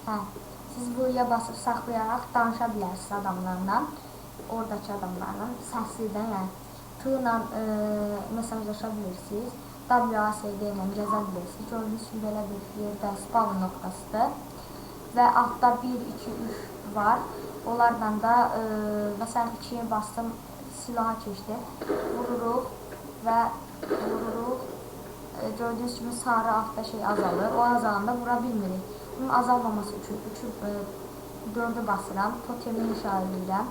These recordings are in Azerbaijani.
Hə, siz buraya basıb saxlayaraq danışa bilərsiniz adamlarla, oradakı adamlarla, səslidən, yəni T ilə mesajlaşa bilirsiniz, WASD ilə gəzə bilirsiniz. Gördüyünüz kimi belə bir yerdə spawn nöqtəsidir və altda 1, 2, 3 var. Onlarla da, məsələn 2-yə bastım, silaha keçdi, vururuq və vururuq. Gördüyünüz kimi sarı altda şey azalır, o azalanda vura bilmirik. Bunun azalmaması üçün 4'ü basıram, totemi inşa edirəm.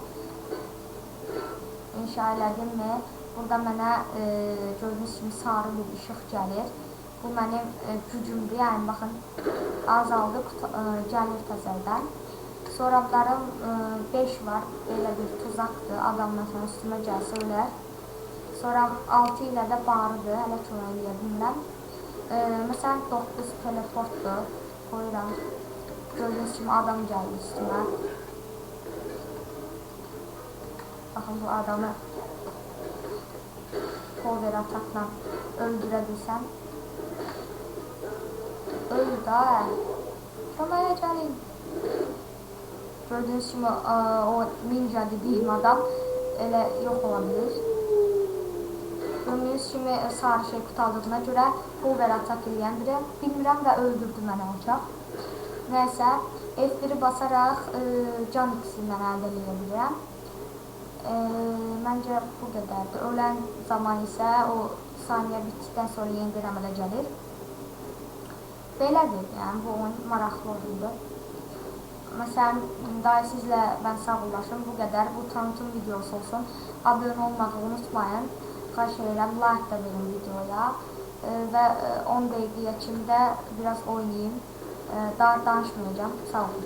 İnşa elədim mi, burada mənə gördüyünüz kimi sarı bir işıq gəlir. Bu mənim gücümdür, yəni baxın, azaldı, gəlir təzədən. Soraqlarım 5 var, belə bir tuzaqdır, adam məsələn üstümə gəlsə ölər. Sonra 6 ilə də barıdır, hələ ki onu eləyə bilmirəm. Məsələn 9 teleportdur, koyuram. Gördüyünüz kimi adam gəldi üstümə. Baxın bu adamı power atakla öldürə bilsəm. Öldü da, köməyə gəlin. Gördüyünüz kimi o ninja dediyim adam elə yox ola bilir. Gördüyünüz kimi sarı şey qutaldığına görə power atak eləyən bilmirəm və öldürdü mənə uçaq. Nəysə, F1'i basaraq can ikisindən əldə edə bilirəm. Məncə bu qədərdir. Ölən zaman isə o saniyə bitdikdən sonra yeni bir əmələ gəlir. Belədir, yəni bu oyun maraqlı oyundur. Məsələn, daha sizlə mən sağollaşım, bu qədər. Bu tanıtım videosu olsun. Abunə olmağı unutmayın. Xahiş edirəm, like da verin videoya. Və 10 dəqiqəyə kimi də biraz oynayayım. Daha danışmayacağım. Sağ olun.